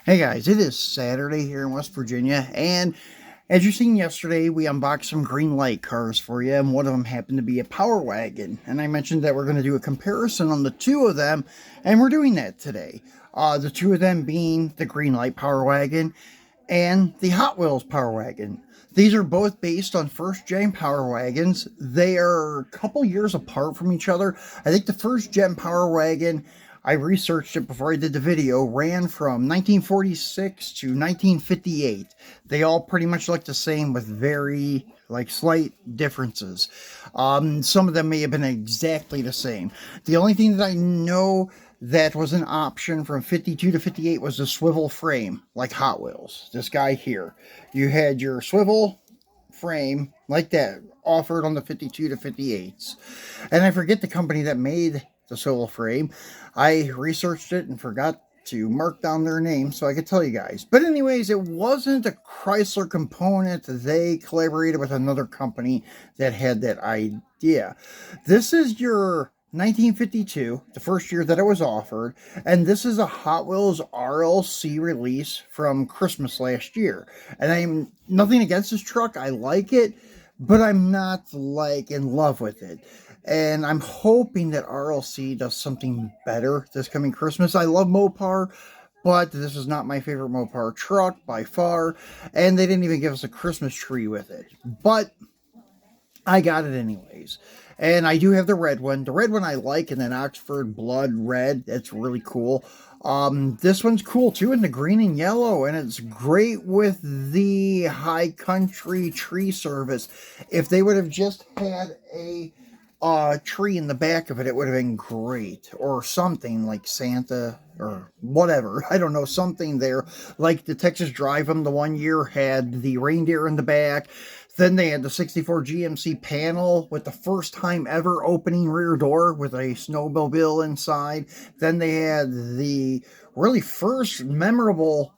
Hey guys, it is Saturday here in West Virginia, and as you seen yesterday, we unboxed some Greenlight cars for you, and one of them happened to be a Power Wagon. And I mentioned that we're going to do a comparison on the two of them, and we're doing that today. The two of them being the Greenlight Power Wagon and the Hot Wheels Power Wagon. These are both based on first-gen Power Wagons. They are a couple years apart from each other. I think the first-gen Power Wagon, I researched it before I did the video, ran from 1946 to 1958. They all pretty much look the same with very, slight differences. Some of them may have been exactly the same. The only thing that I know that was an option from 52 to 58 was the swivel frame, like Hot Wheels. This guy here. You had your swivel frame, like that, offered on the 52 to 58s. And I forget the company that made the swivel frame. I researched it and forgot to mark down their name so I could tell you guys. But anyways, it wasn't a Chrysler component. They collaborated with another company that had that idea. This is your 1952, the first year that it was offered, and this is a Hot Wheels RLC release from Christmas last year. And I'm nothing against this truck. I like it, but I'm not in love with it. And I'm hoping that RLC does something better this coming Christmas. I love Mopar, but this is not my favorite Mopar truck by far. And they didn't even give us a Christmas tree with it. But I got it anyways. And I do have the red one. The red one I like, and then Oxford Blood Red. That's really cool. This one's cool too in the green and yellow, and it's great with the high country tree service. If they would have just had a tree in the back of it, it would have been great. Or something like Santa or whatever. I don't know, something there. Like the Texas Drive 'em the one year had the reindeer in the back. Then they had the 64 GMC panel with the first time ever opening rear door with a snowmobile inside. Then they had the really first memorable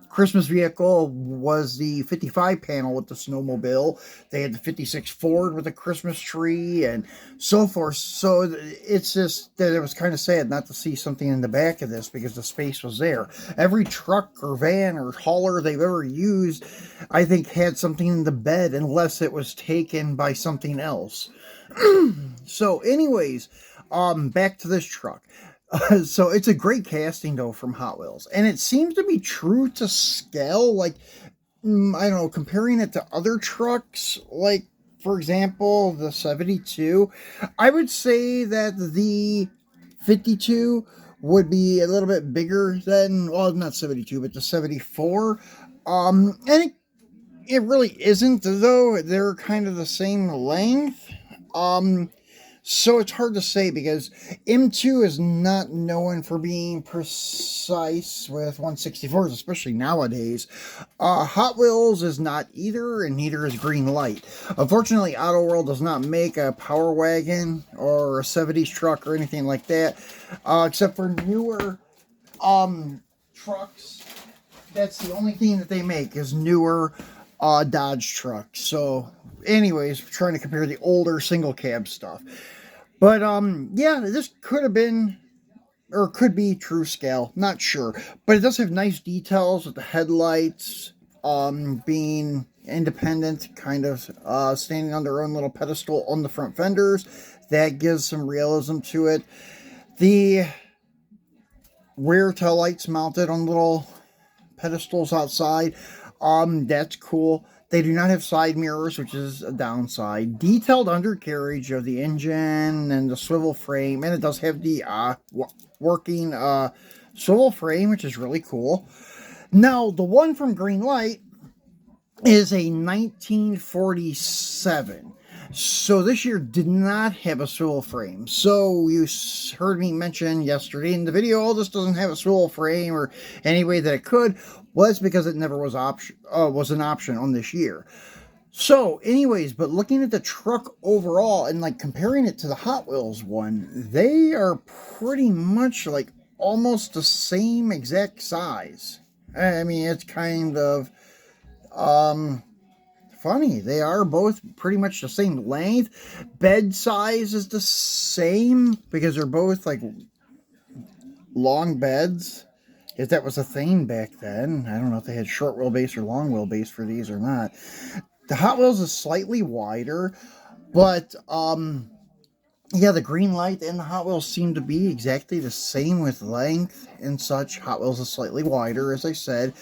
Christmas vehicle was the 55 panel with the snowmobile. They had the 56 Ford with a Christmas tree and so forth. So it's just that it was kind of sad not to see something in the back of this because the space was there. Every truck or van or hauler they've ever used, I think, had something in the bed unless it was taken by something else. So anyways, back to this truck. So it's a great casting though from Hot Wheels, and it seems to be true to scale. I don't know, comparing it to other trucks, like for example the 72, I would say that the 52 would be a little bit bigger than, well, not 72, but the 74. And it really isn't, though. They're kind of the same length. So it's hard to say because M2 is not known for being precise with 164s, especially nowadays. Hot Wheels is not either, and neither is Greenlight. Unfortunately, Auto World does not make a Power Wagon or a 70s truck or anything like that, except for newer trucks. That's the only thing that they make is newer Dodge trucks. So anyways, trying to compare the older single cab stuff. But yeah, this could have been or could be true scale, not sure. But it does have nice details with the headlights being independent, kind of standing on their own little pedestal on the front fenders. That gives some realism to it. The rear tail lights mounted on little pedestals outside. That's cool. They do not have side mirrors, which is a downside. Detailed undercarriage of the engine and the swivel frame, and it does have the working swivel frame, which is really cool. Now, the one from Greenlight is a 1947. So this year did not have a swivel frame. So you heard me mention yesterday in the video, oh, this doesn't have a swivel frame or any way that it could. Well, that's because it never was an option on this year. So anyways, but looking at the truck overall and comparing it to the Hot Wheels one, they are pretty much almost the same exact size. I mean, it's kind of funny. They are both pretty much the same length. Bed size is the same because they're both long beds. if that was a thing back then. I don't know if they had short wheelbase or long wheelbase for these or not. The Hot Wheels is slightly wider, but yeah, the Greenlight and the Hot Wheels seem to be exactly the same with length and such. Hot Wheels is slightly wider, as I said,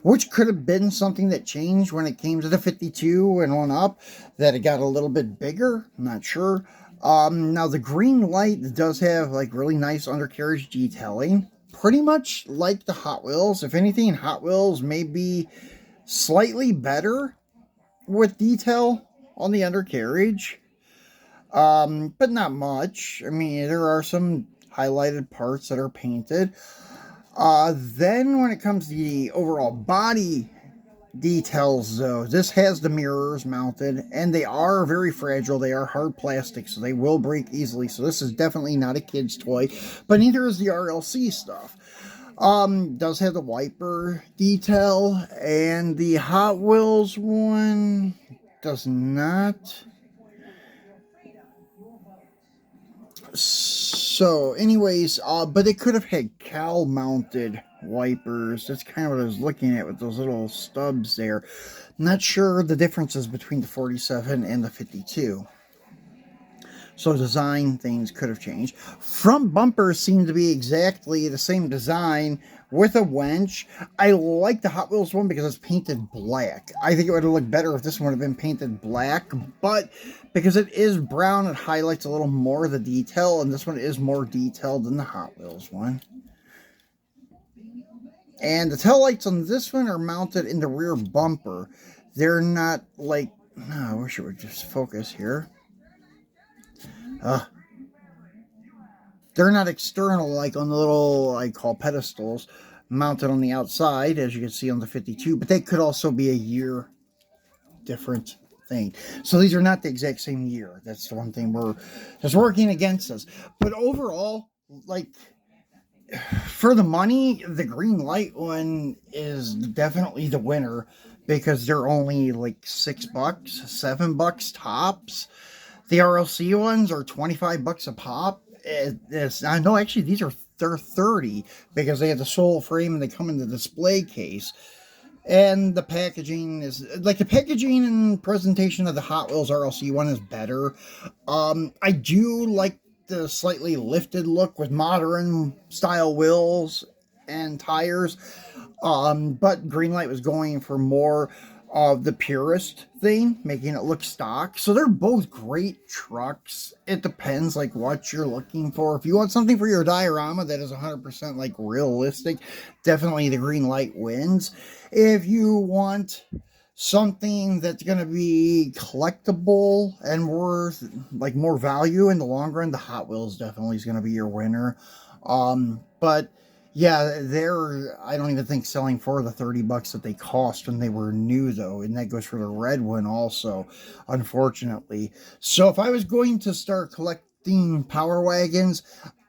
which could have been something that changed when it came to the 52 and on up, that it got a little bit bigger. I'm not sure. Now, the Greenlight does have like really nice undercarriage detailing, pretty much like the Hot Wheels. If anything, Hot Wheels may be slightly better with detail on the undercarriage. But not much. I mean, there are some highlighted parts that are painted. Then when it comes to the overall body details, though, this has the mirrors mounted, and they are very fragile. They are hard plastic, so they will break easily. So this is definitely not a kid's toy, but neither is the RLC stuff. Does have the wiper detail, and the Hot Wheels one does not. So, anyways, but they could have had cowl-mounted wipers. That's kind of what I was looking at with those little stubs there. Not sure the differences between the 47 and the 52. So design things could have changed. Front bumpers seem to be exactly the same design with a winch. I like the Hot Wheels one because it's painted black. I think it would have looked better if this one would have been painted black, but because it is brown, it highlights a little more of the detail, and this one is more detailed than the Hot Wheels one. And the tail lights on this one are mounted in the rear bumper. They're not like... Oh, I wish it would just focus here. They're not external like on the little, I call pedestals, mounted on the outside, as you can see on the 52, but they could also be a year different thing. So these are not the exact same year. That's the one thing that's working against us. But overall, like, for the money, the Greenlight one is definitely the winner, because they're only like $6, $7 tops. The RLC ones are $25 a pop. No, actually, they're 30 because they have the sole frame and they come in the display case. And the packaging is like the packaging and presentation of the Hot Wheels RLC one is better. I do like the slightly lifted look with modern style wheels and tires. But Greenlight was going for more of the purist thing, making it look stock. So they're both great trucks. It depends like what you're looking for. If you want something for your diorama that is 100% like realistic, definitely the Greenlight wins. If you want something that's going to be collectible and worth like more value in the long run, the Hot Wheels definitely is going to be your winner. But yeah, they're, I don't even think selling for the $30 that they cost when they were new, though. And that goes for the red one also, unfortunately. So if I was going to start collecting Power Wagons,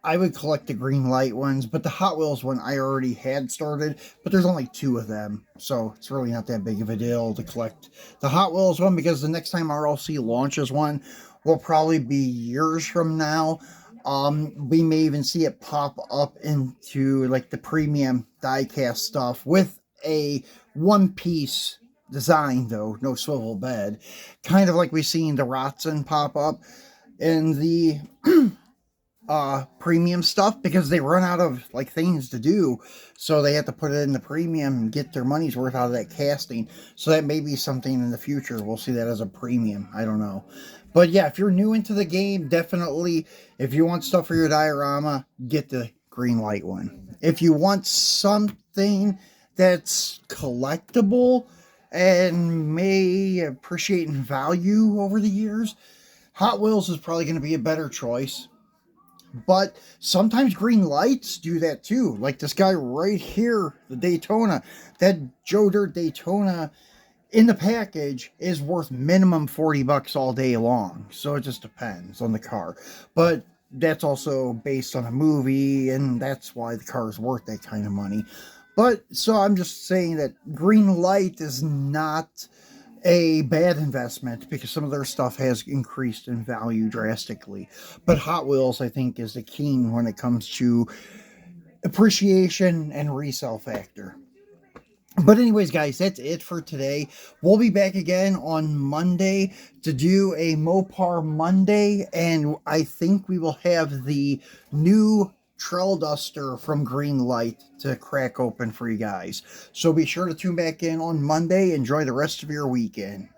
I would collect the Greenlight ones. But the Hot Wheels one I already had started, but there's only 2 of them. So it's really not that big of a deal to collect the Hot Wheels one, because the next time RLC launches one will probably be years from now. We may even see it pop up into like the premium diecast stuff with a one-piece design, though, no swivel bed. Kind of like we've seen the Rotson pop up in the premium stuff, because they run out of like things to do, so they have to put it in the premium and get their money's worth out of that casting. So that may be something in the future. We'll see that as a premium. I don't know. But yeah, if you're new into the game, definitely, if you want stuff for your diorama, get the Greenlight one. If you want something that's collectible and may appreciate in value over the years, Hot Wheels is probably going to be a better choice. But sometimes Greenlights do that too. Like this guy right here, the Daytona. That Joe Dirt Daytona in the package is worth minimum $40 all day long. So it just depends on the car. But that's also based on a movie, and that's why the car is worth that kind of money. But so I'm just saying that Greenlight is not a bad investment, because some of their stuff has increased in value drastically. But Hot Wheels, I think, is the king when it comes to appreciation and resale factor. But anyways, guys, that's it for today. We'll be back again on Monday to do a Mopar Monday, and I think we will have the new Trail Duster from Greenlight to crack open for you guys. So be sure to tune back in on Monday. Enjoy the rest of your weekend.